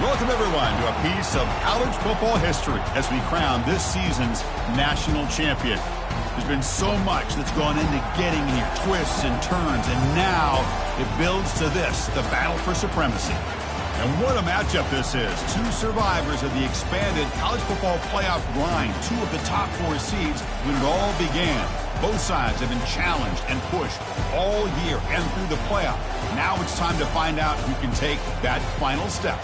Welcome, everyone, to a piece of college football history as we crown this season's national champion. There's been so much that's gone into getting here, twists and turns, and now it builds to this, the battle for supremacy. And what a matchup this is. Two survivors of the expanded college football playoff grind, two of the top 4 seeds when it all began. Both sides have been challenged and pushed all year and through the playoff. Now it's time to find out who can take that final step,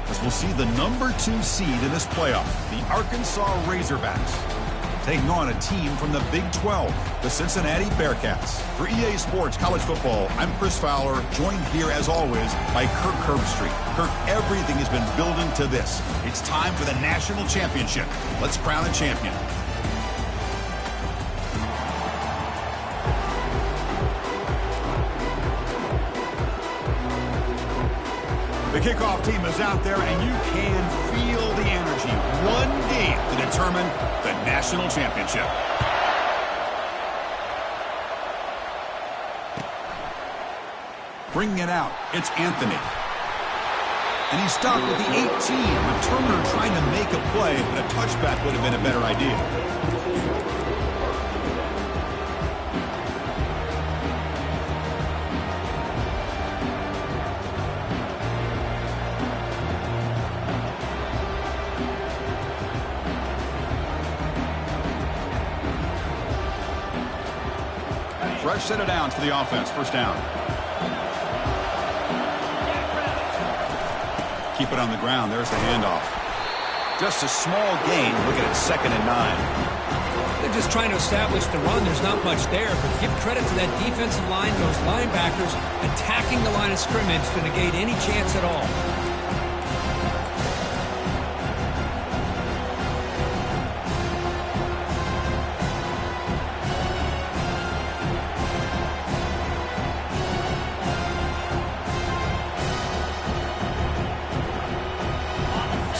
as we'll see the number 2 seed in this playoff, the Arkansas Razorbacks, taking on a team from the Big 12, the Cincinnati Bearcats. For EA Sports College Football, I'm Chris Fowler, joined here as always by Kirk Herbstreit. Kirk, everything has been building to this. It's time for the national championship. Let's crown a champion. The kickoff team is out there, and you can feel the energy. One game to determine the national championship. Bringing it out, it's Anthony. And he's stopped with the 18. Returner trying to make a play, but a touchback would have been a better idea. Fresh set of downs for the offense. First down. Keep it on the ground. There's the handoff. Just a small gain. Looking at 2nd and 9. They're just trying to establish the run. There's not much there, but give credit to that defensive line, those linebackers attacking the line of scrimmage to negate any chance at all.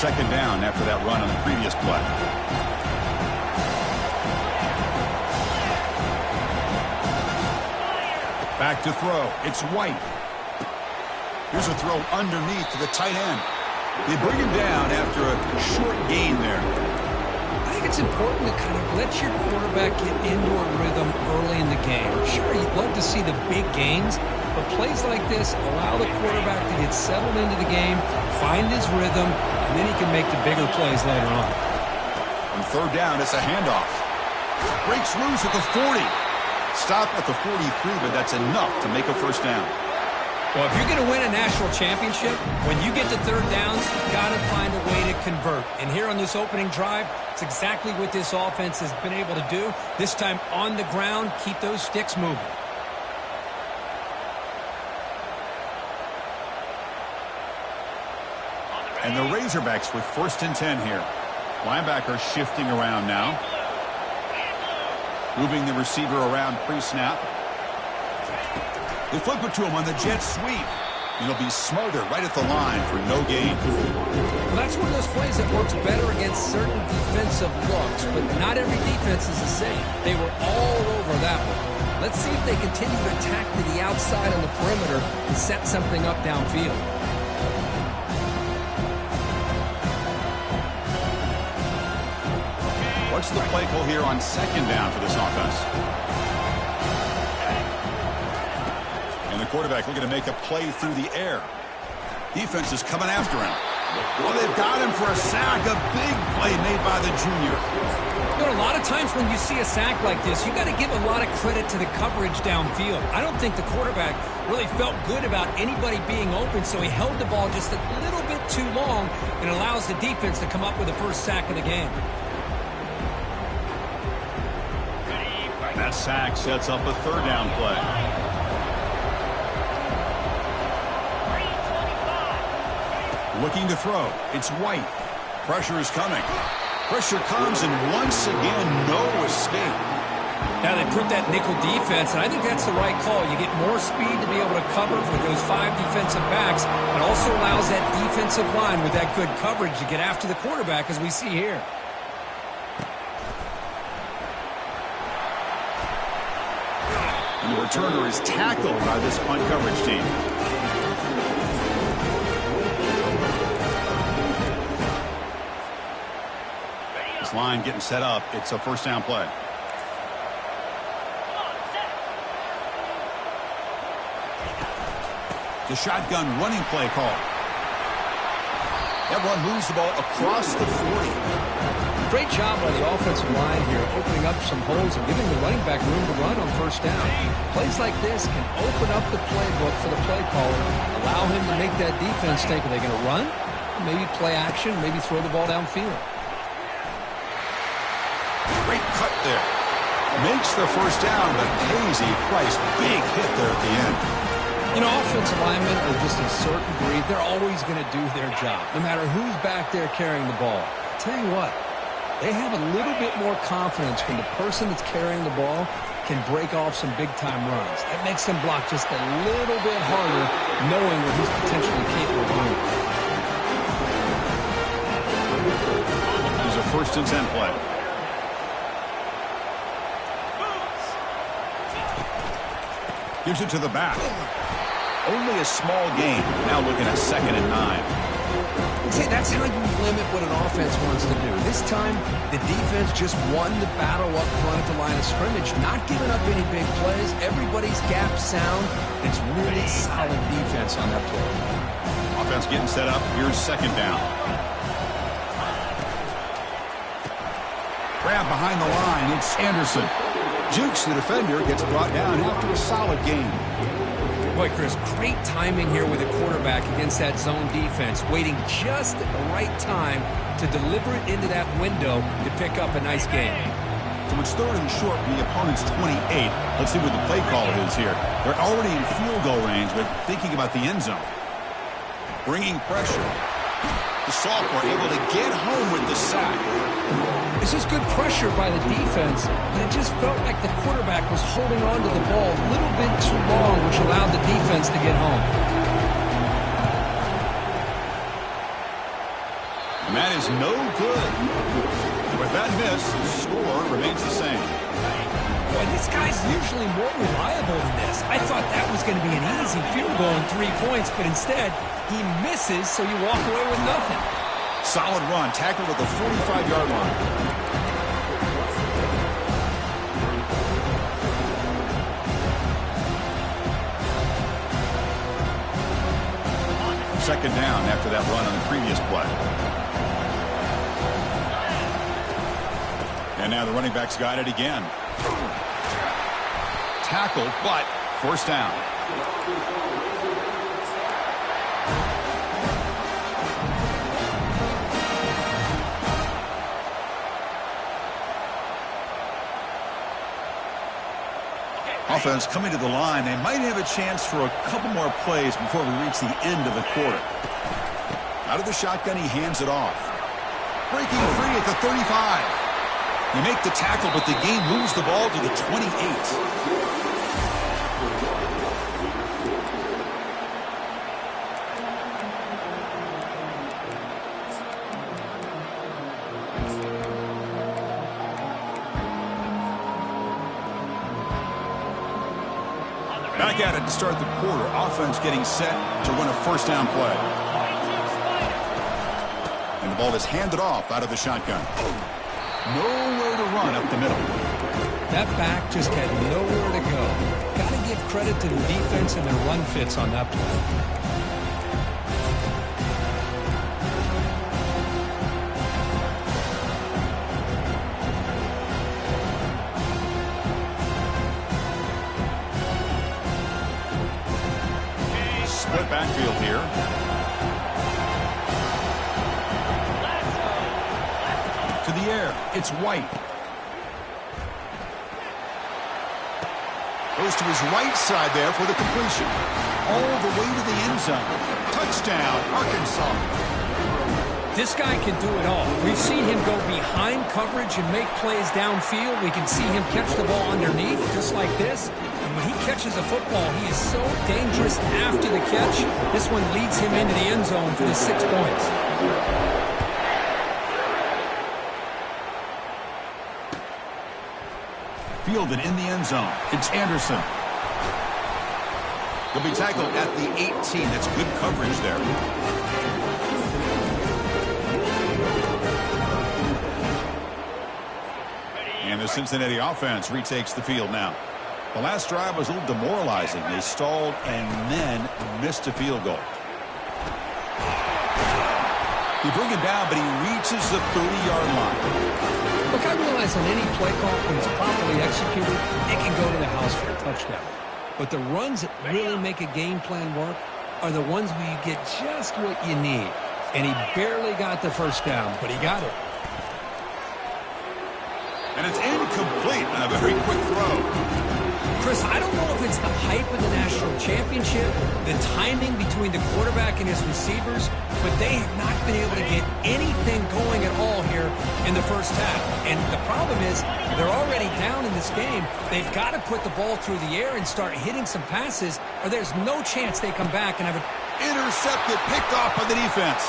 Second down after that run on the previous play. Back to throw. It's White. Here's a throw underneath to the tight end. They bring him down after a short gain there. I think it's important to kind of let your quarterback get into a rhythm early in the game. Sure, you'd love to see the big gains, but plays like this allow the quarterback to get settled into the game, find his rhythm, and then he can make the bigger plays later on. On third down, it's a handoff. Breaks loose at the 40. Stop at the 43, but that's enough to make a first down. Well, if you're going to win a national championship, when you get to third downs, you've got to find a way to convert. And here on this opening drive, it's exactly what this offense has been able to do. This time on the ground, keep those sticks moving. And the Razorbacks with 1st and 10 here. Linebacker shifting around now. Moving the receiver around pre-snap. They flip it to him on the jet sweep. He'll be smothered right at the line for no gain. Well, that's one of those plays that works better against certain defensive looks, but not every defense is the same. They were all over that one. Let's see if they continue to attack to the outside on the perimeter and set something up downfield. What's the play call here on 2nd down for this offense? And the quarterback looking to make a play through the air. Defense is coming after him. Well, they've got him for a sack. A big play made by the junior. You know, a lot of times when you see a sack like this, you got to give a lot of credit to the coverage downfield. I don't think the quarterback really felt good about anybody being open, so he held the ball just a little bit too long and allows the defense to come up with the first sack of the game. That sack sets up a third down play. Looking to throw. It's White. Pressure is coming. Pressure comes, and once again, no escape. Now they put that nickel defense, and I think that's the right call. You get more speed to be able to cover for those 5 defensive backs, but also allows that defensive line with that good coverage to get after the quarterback, as we see here. And the returner is tackled by this punt coverage team. This line getting set up. It's a first down play. The shotgun running play call. That run moves the ball across the 40. Great job by the offensive line here, opening up some holes and giving the running back room to run on first down. Plays like this can open up the playbook for the play caller, allow him to make that defense think, are they going to run? Maybe play action, maybe throw the ball downfield. Great cut there. Makes the first down, but pays a price. Big hit there at the end. You know, offensive linemen are just a certain breed. They're always going to do their job, no matter who's back there carrying the ball. I'll tell you what, they have a little bit more confidence when the person that's carrying the ball can break off some big-time runs. It makes them block just a little bit harder, knowing what he's potentially capable of doing. There's a 1st and 10 play. Gives it to the back. Only a small gain. Now looking at 2nd and 9. See, that's how you limit what an offense wants to do. This time, the defense just won the battle up front at the line of scrimmage, not giving up any big plays. Everybody's gap sound. It's really solid defense on that play. Offense getting set up. Here's 2nd down. Grab behind the line. It's Anderson. Jukes the defender, gets brought down after a solid gain. Boy, Chris, great timing here with the quarterback against that zone defense, waiting just at the right time to deliver it into that window to pick up a nice gain. So it's 3rd and short from the opponent's 28. Let's see what the play call is here. They're already in field goal range, but thinking about the end zone. Bringing pressure. The sophomore able to get home with the sack. This is good pressure by the defense, but it just felt like the quarterback was holding on to the ball a little bit too long, which allowed the defense to get home. And that is no good. With that miss, the score remains the same. Boy, this guy's usually more reliable than this. I thought that was going to be an easy field goal and 3 points, but instead, he misses, so you walk away with nothing. Solid run, tackled at the 45-yard line. Second down after that run on the previous play. And now the running back's got it again. Tackled, but first down. Offense coming to the line. They might have a chance for a couple more plays before we reach the end of the quarter. Out of the shotgun, he hands it off. Breaking free at the 35. They make the tackle, but the game moves the ball to the 28. Back at it to start the quarter. Offense getting set to run a first down play. And the ball is handed off out of the shotgun. Nowhere to run up the middle. That back just had nowhere to go. Got to give credit to the defense and their run fits on that play. Split backfield here. To the air. It's White. Goes to his right side there for the completion. All the way to the end zone. Touchdown, Arkansas. This guy can do it all. We've seen him go behind coverage and make plays downfield. We can see him catch the ball underneath, just like this. And when he catches a football, he is so dangerous after the catch. This one leads him into the end zone for the 6 points. Fielded in the end zone. It's Anderson. He'll be tackled at the 18. That's good coverage there. Cincinnati offense retakes the field now. The last drive was a little demoralizing. They stalled and then missed a field goal. He bring him down, but he reaches the 30-yard line. Look, I realize on any play call, when it's properly executed, it can go to the house for a touchdown. But the runs that really make a game plan work are the ones where you get just what you need. And he barely got the first down, but he got it. And it's incomplete on a very quick throw. Chris, I don't know if it's the hype of the national championship, the timing between the quarterback and his receivers, but they have not been able to get anything going at all here in the first half. And the problem is they're already down in this game. They've got to put the ball through the air and start hitting some passes, or there's no chance they come back and have it. Intercepted, picked off by the defense.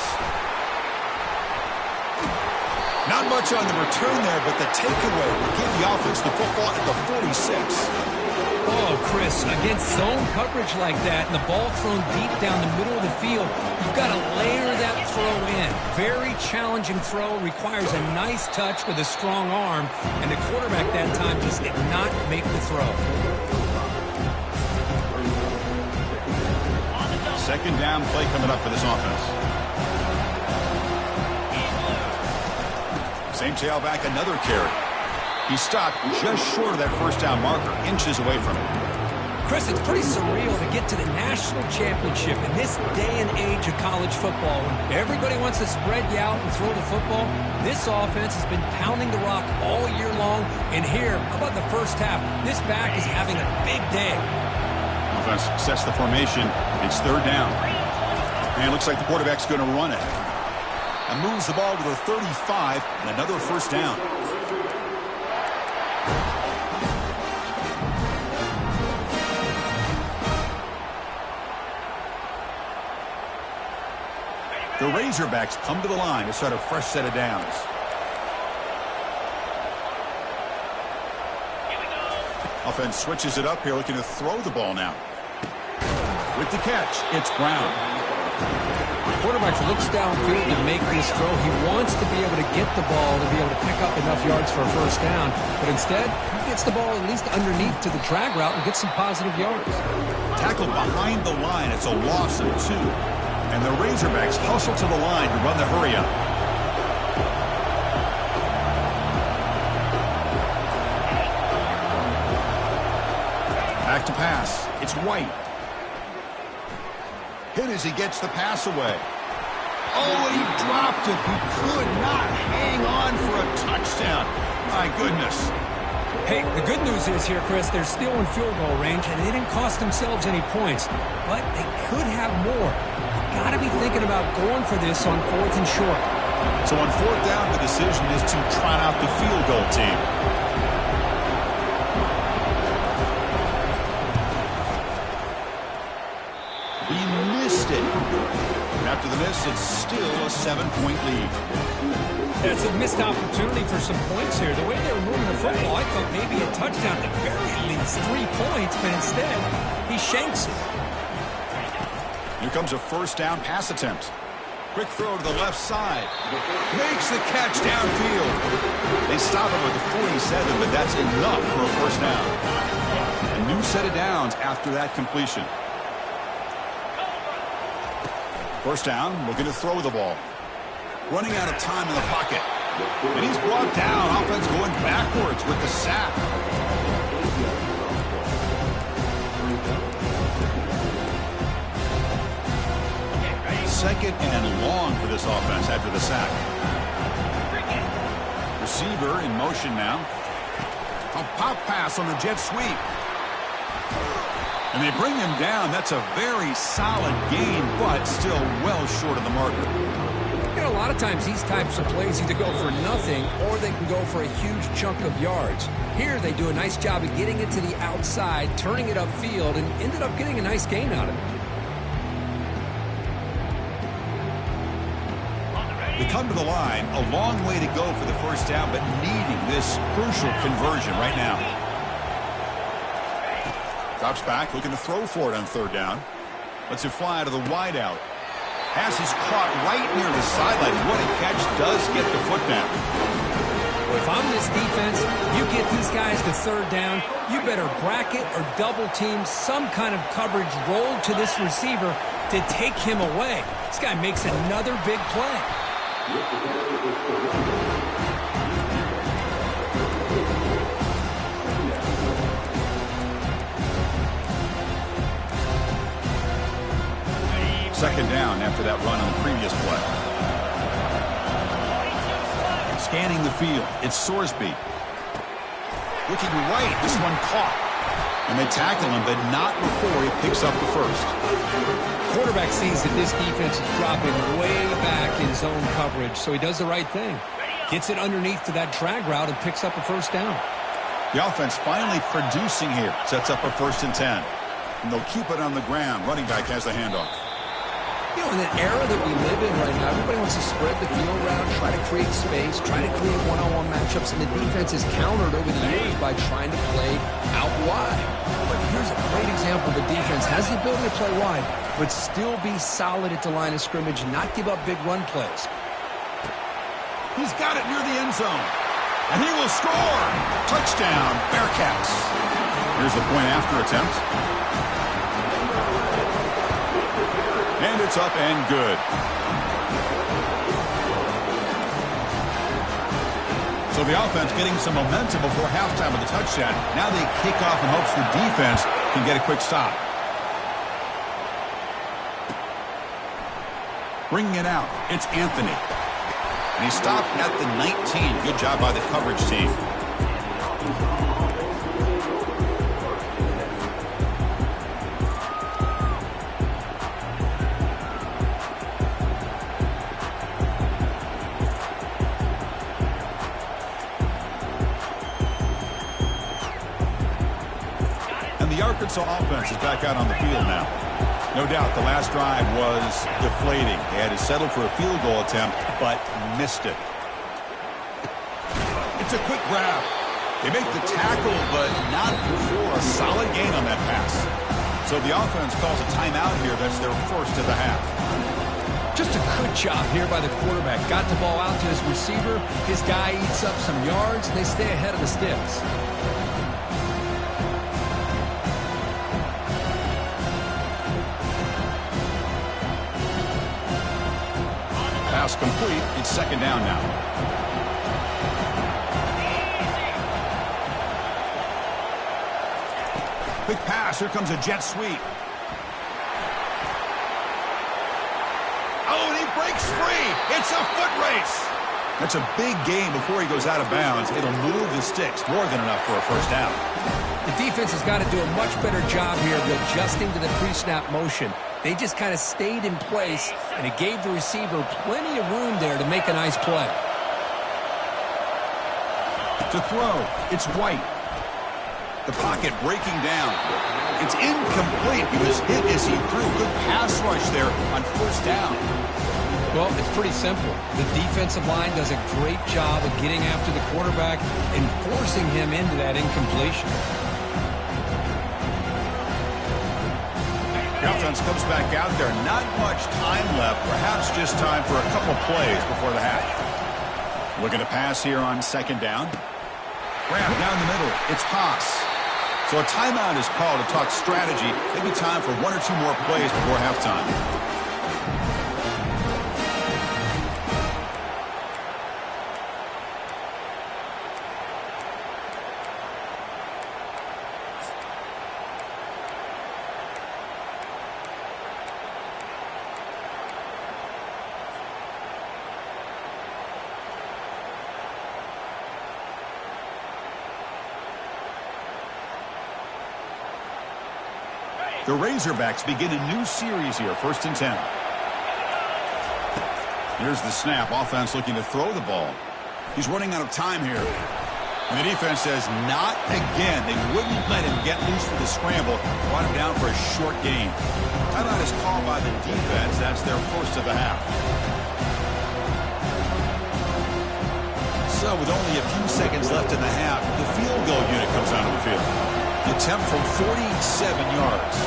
Not much on the return there, but the takeaway will give the offense the football at the 46. Oh, Chris, against zone coverage like that and the ball thrown deep down the middle of the field, you've got to layer that throw in. Very challenging throw, requires a nice touch with a strong arm, and the quarterback that time just did not make the throw. Second down play coming up for this offense. Same tailback, another carry. He stopped just short of that first down marker, inches away from it. Chris, it's pretty surreal to get to the national championship in this day and age of college football. When everybody wants to spread you out and throw the football, this offense has been pounding the rock all year long. And here, how about the first half? This back is having a big day. Offense sets the formation. It's third down. And it looks like the quarterback's going to run it. And moves the ball to the 35 and another first down. The Razorbacks come to the line to start a fresh set of downs. Offense switches it up here, looking to throw the ball now. With the catch, it's Brown. The quarterback looks downfield to make this throw. He wants to be able to get the ball to be able to pick up enough yards for a first down. But instead, he gets the ball at least underneath to the drag route and gets some positive yards. Tackled behind the line. It's a loss of 2. And the Razorbacks hustle to the line to run the hurry up. Back to pass. It's White. Hit as he gets the pass away. Oh, he dropped it. He could not hang on for a touchdown. My goodness. Hey, the good news is here, Chris, they're still in field goal range, and they didn't cost themselves any points. But they could have more. Got to be thinking about going for this on 4th and short. So on 4th down, the decision is to trot out the field goal team. He missed it. And after the miss, it's still a 7-point lead. That's a missed opportunity for some points here. The way they were moving the football, I thought maybe a touchdown, at the very least 3 points, but instead, he shanks it. Here comes a first down pass attempt. Quick throw to the left side. Makes the catch downfield. They stop him with the 47, but that's enough for a first down. A new set of downs after that completion. First down, looking to throw the ball. Running out of time in the pocket. And he's brought down. Offense going backwards with the sack. Second and long for this offense after the sack. Receiver in motion now. A pop pass on the jet sweep. And they bring him down. That's a very solid gain, but still well short of the marker. You know, a lot of times these types of plays either go for nothing or they can go for a huge chunk of yards. Here they do a nice job of getting it to the outside, turning it upfield, and ended up getting a nice gain out of it. They come to the line, a long way to go for the first down, but needing this crucial conversion right now. Drops back, looking to throw for it on third down. Lets it fly to the wideout. Pass is caught right near the sideline. What a catch, does get the foot down. If I'm this defense, you get these guys to third down, you better bracket or double team some kind of coverage rolled to this receiver to take him away. This guy makes another big play. Second down after that run on the previous play. Scanning the field, it's Sorsby. Looking right, this one caught. And they tackle him, but not before he picks up the first. Quarterback sees that this defense is dropping way back in zone coverage, so he does the right thing. Gets it underneath to that drag route and picks up a first down. The offense finally producing here. Sets up a 1st and 10. And they'll keep it on the ground. Running back has the handoff. You know, in the era that we live in right now, everybody wants to spread the field around, try to create space, try to create one-on-one matchups, and the defense is countered over the years by trying to play out wide. But here's a great example. The defense has the ability to play wide, but still be solid at the line of scrimmage, not give up big run plays. He's got it near the end zone. And he will score. Touchdown, Bearcats. Here's the point after attempt. And it's up and good. So the offense getting some momentum before halftime with the touchdown. Now they kick off in hopes the defense can get a quick stop. Bringing it out, it's Anthony. And he stopped at the 19. Good job by the coverage team. Arkansas offense is back out on the field now. No doubt the last drive was deflating. They had to settle for a field goal attempt, but missed it. It's a quick grab. They make the tackle, but not before a solid gain on that pass. So the offense calls a timeout here. That's their first of the half. Just a good job here by the quarterback. Got the ball out to his receiver. His guy eats up some yards, and they stay ahead of the sticks. Pass complete. It's second down now. Quick pass. Here comes a jet sweep. Oh, and he breaks free. It's a foot race. That's a big gain before he goes out of bounds. It'll move the sticks. More than enough for a first down. The defense has got to do a much better job here of adjusting to the pre-snap motion. They just kind of stayed in place, and it gave the receiver plenty of room there to make a nice play. To throw, it's White. The pocket breaking down. It's incomplete. He was hit as he threw. Good pass rush there on first down. Well, it's pretty simple. The defensive line does a great job of getting after the quarterback and forcing him into that incompletion. The offense comes back out there. Not much time left. Perhaps just time for a couple plays before the half. Looking to pass here on second down. Grab down the middle. It's Haas. So a timeout is called to talk strategy. Maybe time for one or two more plays before halftime. The Razorbacks begin a new series here, 1st and 10. Here's the snap. Offense looking to throw the ball. He's running out of time here. And the defense says, not again. They wouldn't let him get loose for the scramble. Brought him down for a short gain. Timeout is called by the defense. That's their first of the half. So with only a few seconds left in the half, the field goal unit comes out on the field. Attempt from 47 yards.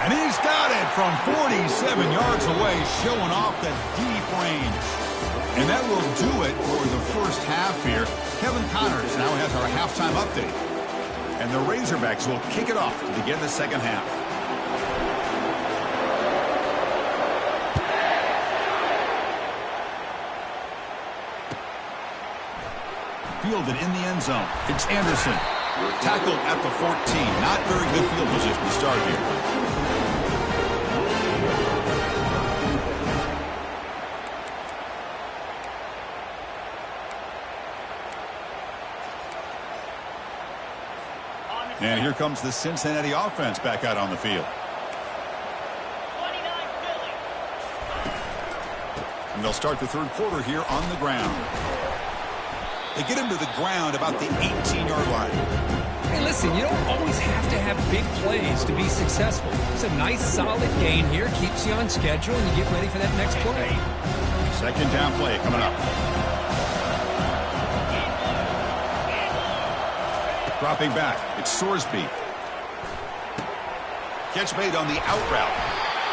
And he's got from 47 yards away, showing off the deep range. And that will do it for the first half here. Kevin Connors now has our halftime update. And the Razorbacks will kick it off to begin the second half. Fielded in the end zone. It's Anderson. Tackled at the 14. Not very good field position to start here. And here comes the Cincinnati offense back out on the field. And they'll start the third quarter here on the ground. They get him to the ground about the 18-yard line. Hey, listen, you don't always have to have big plays to be successful. It's a nice, solid gain here. Keeps you on schedule, and you get ready for that next play. Second down play coming up. Dropping back, it's Sorsby. Catch made on the out route.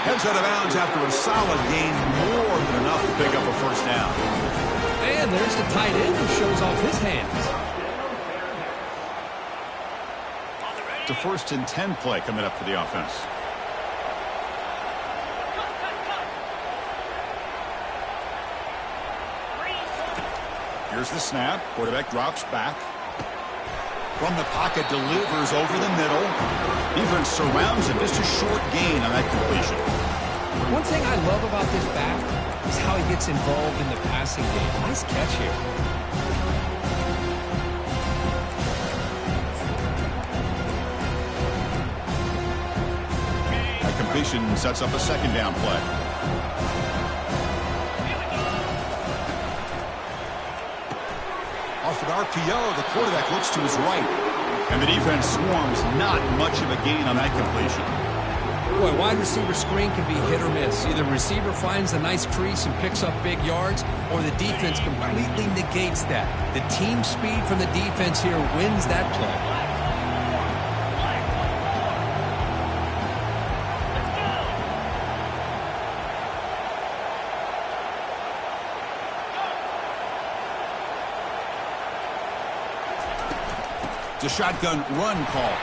Heads out of bounds after a solid gain, more than enough to pick up a first down. And there's the tight end who shows off his hands. It's a 1st and 10 play coming up for the offense. Here's the snap. Quarterback drops back. From the pocket, delivers over the middle. Defense surrounds him. Just a short gain on that completion. One thing I love about this back is how he gets involved in the passing game. Nice catch here. That completion sets up a second down play. Off an RPO, the quarterback looks to his right. And the defense swarms. Not much of a gain on that completion. Boy, wide receiver screen can be hit or miss. Either receiver finds a nice crease and picks up big yards, or the defense completely negates that. The team speed from the defense here wins that play. It's a shotgun run call.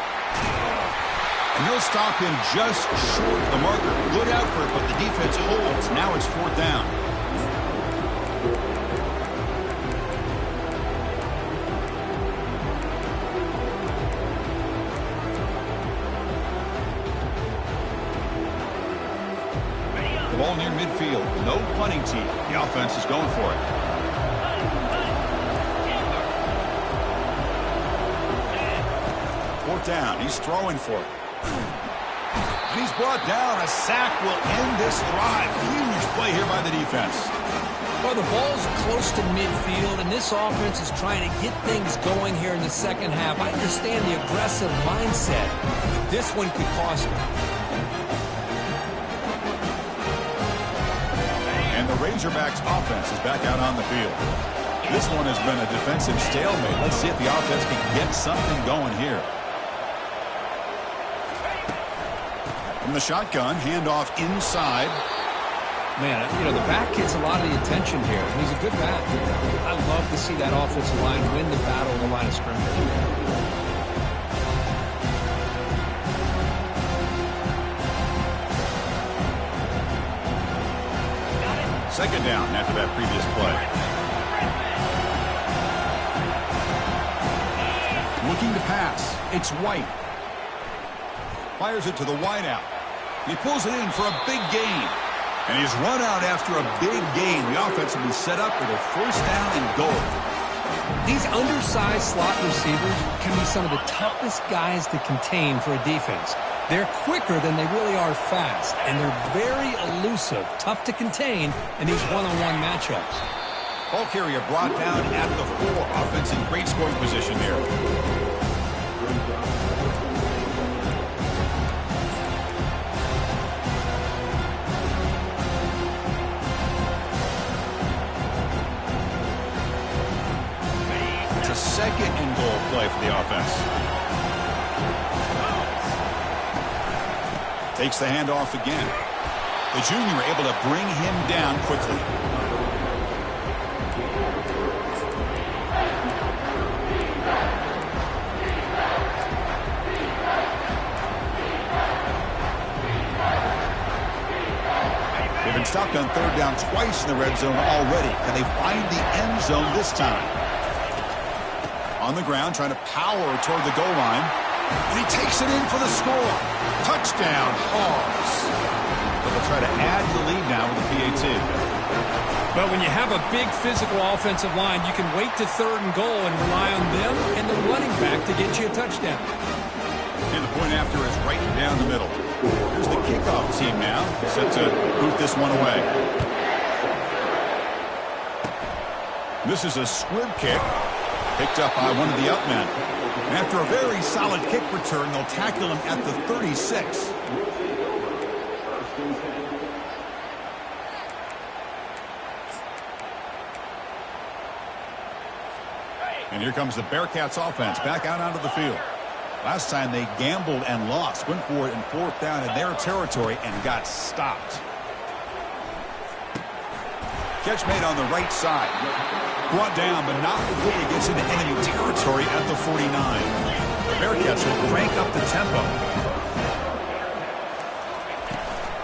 And they'll stop him just short of the marker. Good effort, but the defense holds. Now it's 4th down. The ball near midfield. No punting team. The offense is going for it. Fourth down. He's throwing for it. And he's brought down. A sack will end this drive. Huge play here by the defense. Well, the ball's close to midfield, and this offense is trying to get things going here in the second half. I understand the aggressive mindset, but this one could cost them. And the Razorbacks offense is back out on the field. This one has been a defensive stalemate. Let's see if the offense can get something going here. From the shotgun, handoff inside. Man, you know, the back gets a lot of the attention here. He's a good back. I love to see that offensive line win the battle on the line of scrimmage. Second down after that previous play. Looking to pass. It's White. Fires it to the wideout. He pulls it in for a big gain. And he's run out after a big gain. The offense will be set up with a first down and goal. These undersized slot receivers can be some of the toughest guys to contain for a defense. They're quicker than they really are fast, and they're very elusive, tough to contain in these one-on-one matchups. Ball carrier brought down at the 4. Offense in great scoring position here. It's a second and goal play for the offense. Takes the handoff again. The junior able to bring him down quickly. They've been stopped on third down twice in the red zone already. Can they find the end zone this time? On the ground, trying to power toward the goal line. And he takes it in for the score. Touchdown, Hogs. But they'll try to add to the lead now with the PAT. But when you have a big physical offensive line, you can wait to third and goal and rely on them and the running back to get you a touchdown. And the point after is right down the middle. Here's the kickoff team now, set to boot this one away. This is a squib kick, picked up by one of the upmen. And after a very solid kick return, they'll tackle him at the 36. And here comes the Bearcats offense back out onto the field. Last time they gambled and lost, went for it in fourth down in their territory and got stopped. Catch made on the right side. Brought down, but not before he gets into enemy territory at the 49. The Bearcats will crank up the tempo.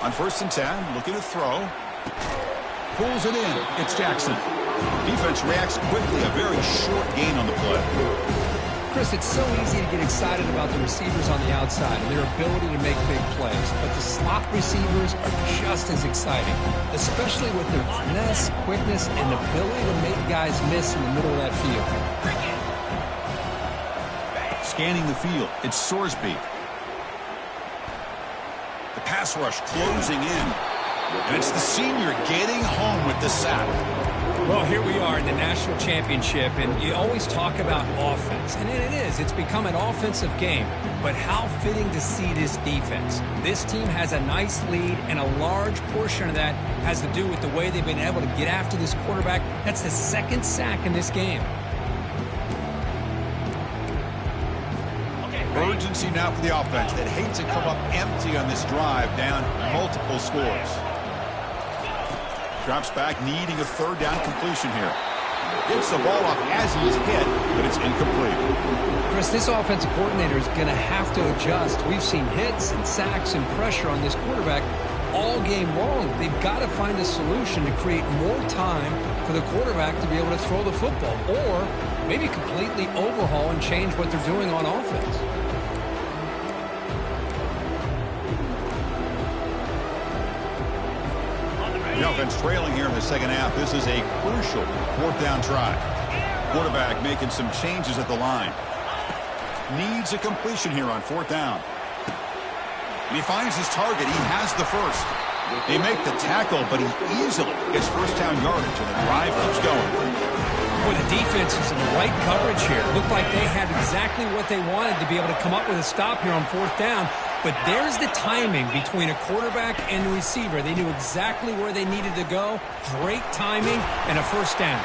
On 1st and 10, looking to throw. Pulls it in. It's Jackson. Defense reacts quickly. A very short gain on the play. Chris, it's so easy to get excited about the receivers on the outside and their ability to make big plays. But the slot receivers are just as exciting, especially with their finesse, quickness, and ability to make guys miss in the middle of that field. Scanning the field, it's Sorsby. The pass rush closing in. And it's the senior getting home with the sack. Well, here we are in the national championship, and you always talk about offense. And it is. It's become an offensive game. But how fitting to see this defense. This team has a nice lead, and a large portion of that has to do with the way they've been able to get after this quarterback. That's the second sack in this game. Urgency now for the offense that hates to come up empty on this drive, down multiple scores. Drops back, needing a third down completion here. Gets the ball off as he's hit, but it's incomplete. Chris, this offensive coordinator is going to have to adjust. We've seen hits and sacks and pressure on this quarterback all game long. They've got to find a solution to create more time for the quarterback to be able to throw the football, or maybe completely overhaul and change what they're doing on offense. The offense trailing here in the second half. This is a crucial fourth down try. Quarterback making some changes at the line. Needs a completion here on fourth down. And he finds his target. He has the first. They make the tackle, but he easily gets first down yardage, and the drive keeps going. Boy, the defense is in the right coverage here. Looked like they had exactly what they wanted to be able to come up with a stop here on fourth down. But there's the timing between a quarterback and the receiver. They knew exactly where they needed to go. Great timing and a first down.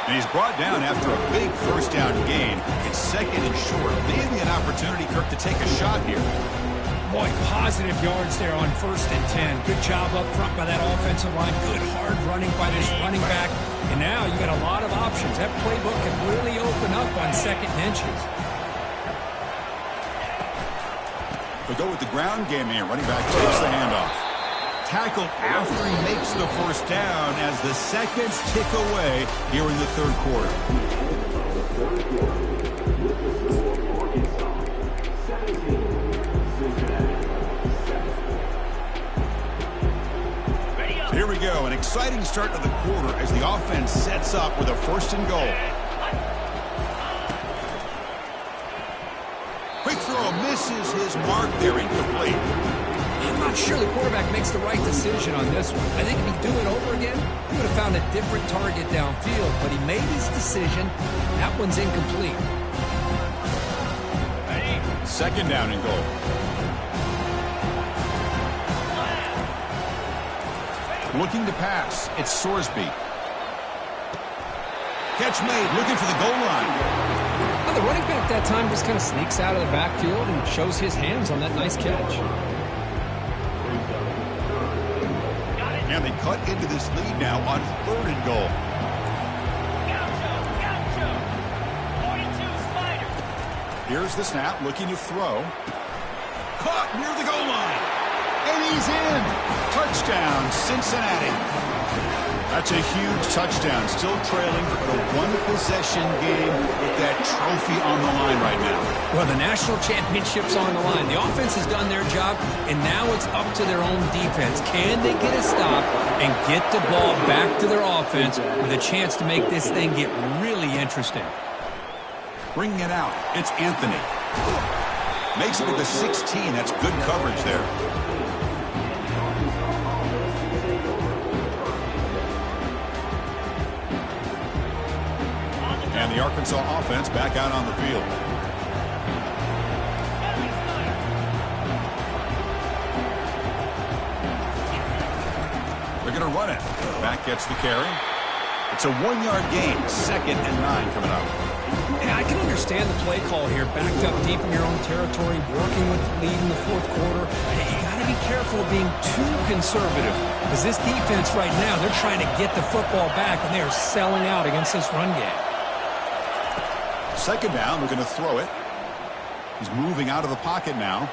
And he's brought down after a big first down gain. It's second and short. Maybe an opportunity, Kirk, to take a shot here. Boy, positive yards there on 1st and 10. Good job up front by that offensive line. Good hard running by this running back. And now you got a lot of options. That playbook can really open up on second and inches. They'll go with the ground game here. Running back takes the handoff. Tackled after he makes the first down as the seconds tick away here in the third quarter. Here we go. An exciting start to the quarter as the offense sets up with a 1st and goal. Quick throw misses his mark there, incomplete. I'm not sure the quarterback makes the right decision on this one. I think if he'd do it over again, he would have found a different target downfield, but he made his decision. That one's incomplete. 2nd down and goal. Looking to pass. It's Sorsby. Catch made, looking for the goal line. Well, the running back that time just kind of sneaks out of the backfield and shows his hands on that nice catch. And they cut into this lead now on 3rd and goal. Here's the snap, looking to throw. Caught near the goal line. And he's in. Touchdown, Cincinnati. That's a huge touchdown. Still trailing, but a one-possession game with that trophy on the line right now. Well, the national championship's on the line. The offense has done their job, and now it's up to their own defense. Can they get a stop and get the ball back to their offense with a chance to make this thing get really interesting? Bringing it out, it's Anthony. Makes it with the 16. That's good coverage there. And the Arkansas offense back out on the field. They're going to run it. Back gets the carry. It's a 1-yard gain. 2nd and 9 coming up. Yeah, I can understand the play call here. Backed up deep in your own territory, working with the lead in the 4th quarter. You got to be careful of being too conservative, because this defense right now, they're trying to get the football back, and they are selling out against this run game. 2nd down, they're going to throw it. He's moving out of the pocket now.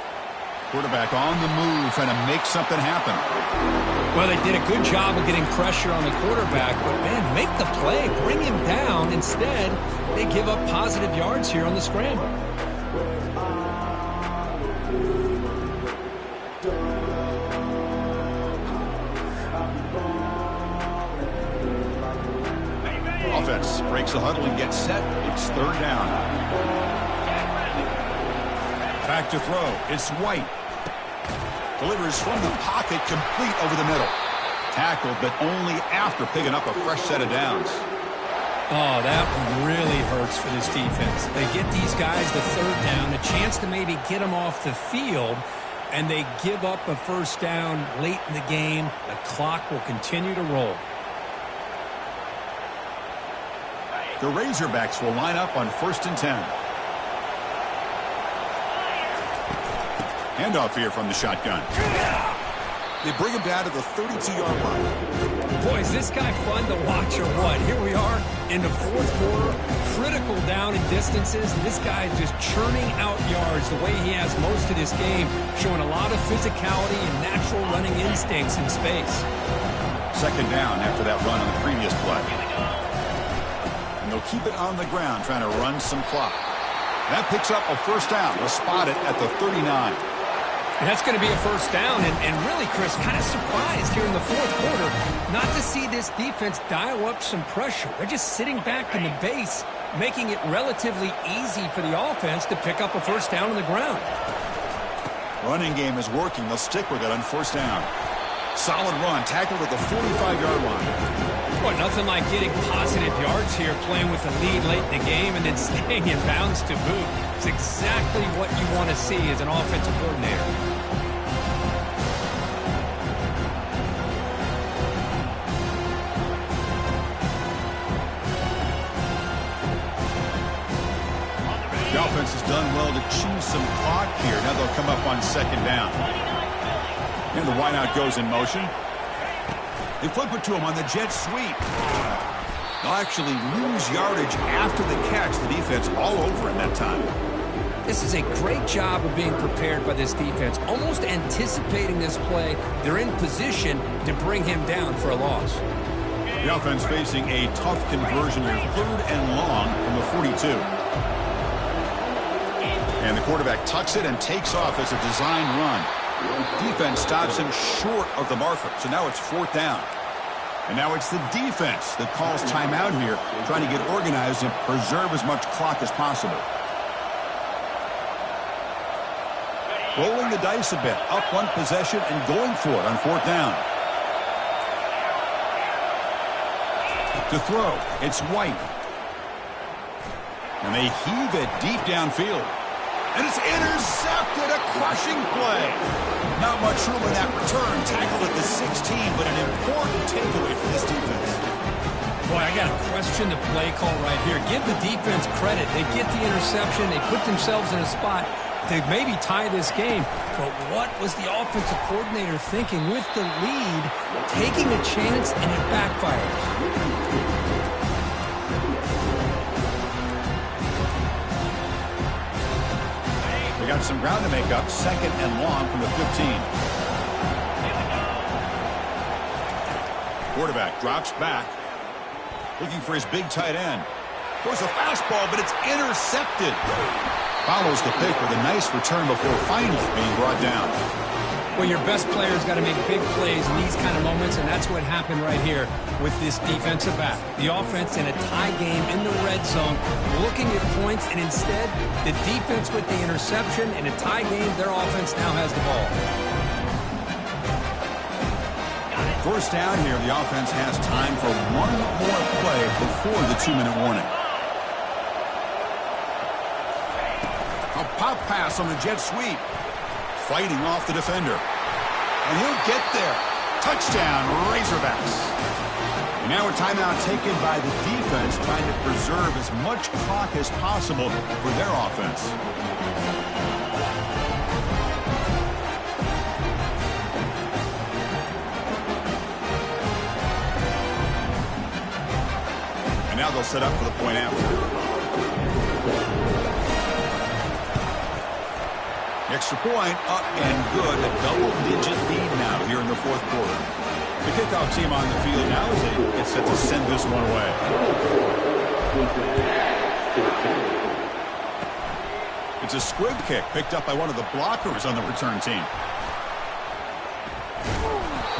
Quarterback on the move, trying to make something happen. Well, they did a good job of getting pressure on the quarterback, but, man, make the play, bring him down. Instead, they give up positive yards here on the scramble. Offense breaks the huddle and gets set. It's 3rd down. Back to throw. It's White. Delivers from the pocket, complete over the middle. Tackled, but only after picking up a fresh set of downs. Oh, that really hurts for this defense. They get these guys the 3rd down, a chance to maybe get them off the field, and they give up a 1st down late in the game. The clock will continue to roll. The Razorbacks will line up on 1st and 10. Handoff here from the shotgun. They bring him down to the 32-yard line. Boy, is this guy fun to watch or what? Here we are in the 4th quarter, critical down and distances, and this guy is just churning out yards the way he has most of this game, showing a lot of physicality and natural running instincts in space. 2nd down after that run on the previous play. And they'll keep it on the ground, trying to run some clock. That picks up a 1st down. They'll spot it at the 39. And that's going to be a 1st down, and really, Chris, kind of surprised here in the 4th quarter not to see this defense dial up some pressure. They're just sitting back in the base, making it relatively easy for the offense to pick up a 1st down on the ground. Running game is working. They'll stick with it on 1st down. Solid run, tackled at the 45-yard line. Boy, nothing like getting positive yards here, playing with the lead late in the game and then staying in bounds to boot. It's exactly what you want to see as an offensive coordinator. The offense has done well to chew some clock here. Now they'll come up on 2nd down. And the wideout goes in motion. They flip it to him on the jet sweep. They'll actually lose yardage after the catch. The defense all over him that time. This is a great job of being prepared by this defense, almost anticipating this play. They're in position to bring him down for a loss. The offense facing a tough conversion here, 3rd and long from the 42. And the quarterback tucks it and takes off as a design run. Defense stops him short of the marker, so now it's 4th down. And now it's the defense that calls timeout here, trying to get organized and preserve as much clock as possible. Rolling the dice a bit, up one possession and going for it on 4th down. To throw, it's White. And they heave it deep downfield. And it's intercepted, a crushing play. Not much room in that return. Tackled at the 16, but an important takeaway for this defense. Boy, I got to question the play call right here. Give the defense credit. They get the interception. They put themselves in a spot to maybe tie this game. But what was the offensive coordinator thinking with the lead, taking a chance, and it backfires? We got some ground to make up. 2nd and long from the 15. Quarterback drops back, looking for his big tight end. Throws a fastball, but it's intercepted. Follows the pick with a nice return before finally being brought down. Well, your best player's got to make big plays in these kind of moments, and that's what happened right here with this defensive back. The offense in a tie game in the red zone, looking at points, and instead, the defense with the interception. In a tie game, their offense now has the ball. First down here, the offense has time for one more play before the 2-minute warning. A pop pass on the jet sweep. Fighting off the defender. And he'll get there. Touchdown, Razorbacks. And now a timeout taken by the defense, trying to preserve as much clock as possible for their offense. And now they'll set up for the point after. Extra point up and good. A double-digit lead now here in the 4th quarter. The kickoff team on the field now as they get set to send this one away. It's a squib kick picked up by one of the blockers on the return team.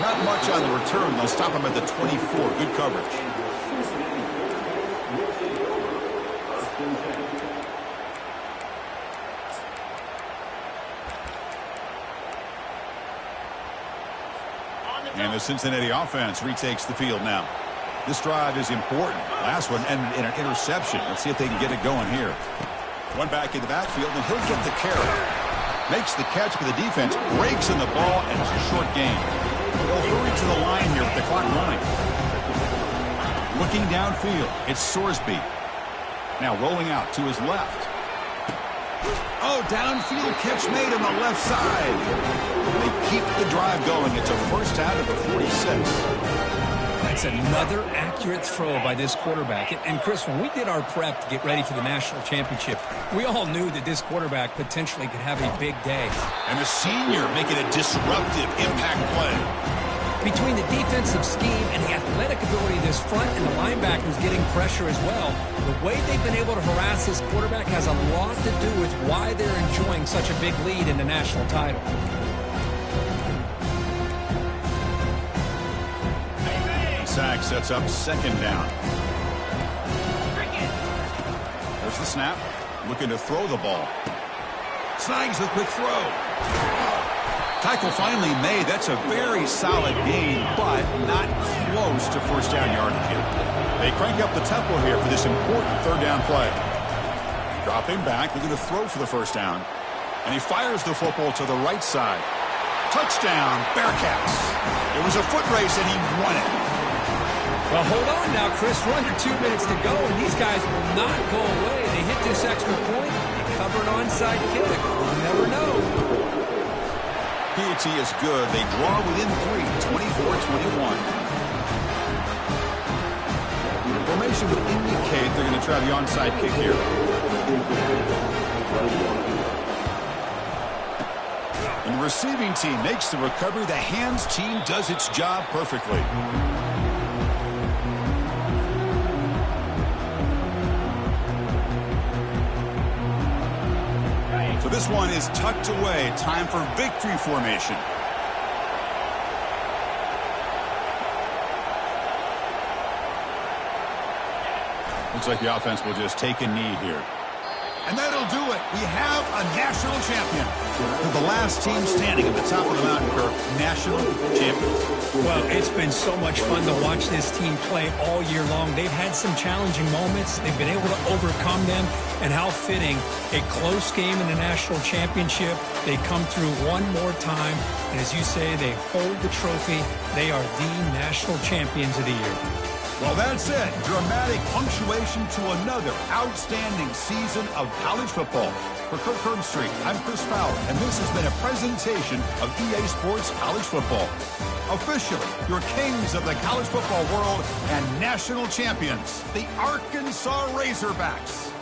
Not much on the return. They'll stop him at the 24. Good coverage. And the Cincinnati offense retakes the field now. This drive is important. Last one ended in an interception. Let's see if they can get it going here. One back in the backfield, and he'll get the carry. Makes the catch, but the defense breaks in the ball, and it's a short game. They'll hurry to the line here with the clock running. Looking downfield, it's Sorsby. Now rolling out to his left. Oh, downfield catch made on the left side. They keep the drive going. It's a first down at the 46. That's another accurate throw by this quarterback. And Chris, when we did our prep to get ready for the national championship, we all knew that this quarterback potentially could have a big day. And the senior making a disruptive impact play. Between the defensive scheme and the athletic ability of this front and the linebackers getting pressure as well, the way they've been able to harass this quarterback has a lot to do with why they're enjoying such a big lead in the national title. Sack sets up 2nd down. There's the snap. Looking to throw the ball. Snags the quick throw. Tackle finally made. That's a very solid gain, but not close to first down yardage here. They crank up the tempo here for this important 3rd down play. Dropping back, looking to throw for the first down. And he fires the football to the right side. Touchdown, Bearcats. It was a foot race, and he won it. Well, hold on now, Chris. We're under 2 minutes to go, and these guys will not go away. They hit this extra point, they cover an onside kick. You never know. PAT is good. They draw within 3, 24-21. Formation would indicate they're going to try the onside kick here. And the receiving team makes the recovery. The hands team does its job perfectly. So this one is tucked away. Time for victory formation. Looks like the offense will just take a knee here. And that'll do it. We have a national champion. They're the last team standing at the top of the mountain, Kirk. National champions. Well, it's been so much fun to watch this team play all year long. They've had some challenging moments. They've been able to overcome them. And how fitting, a close game in the national championship. They come through one more time. And as you say, they hold the trophy. They are the national champions of the year. Well, that's it. Dramatic punctuation to another outstanding season of college football. For Kirk Herbstreit, I'm Chris Fowler, and this has been a presentation of EA Sports College Football. Officially, your kings of the college football world and national champions, the Arkansas Razorbacks.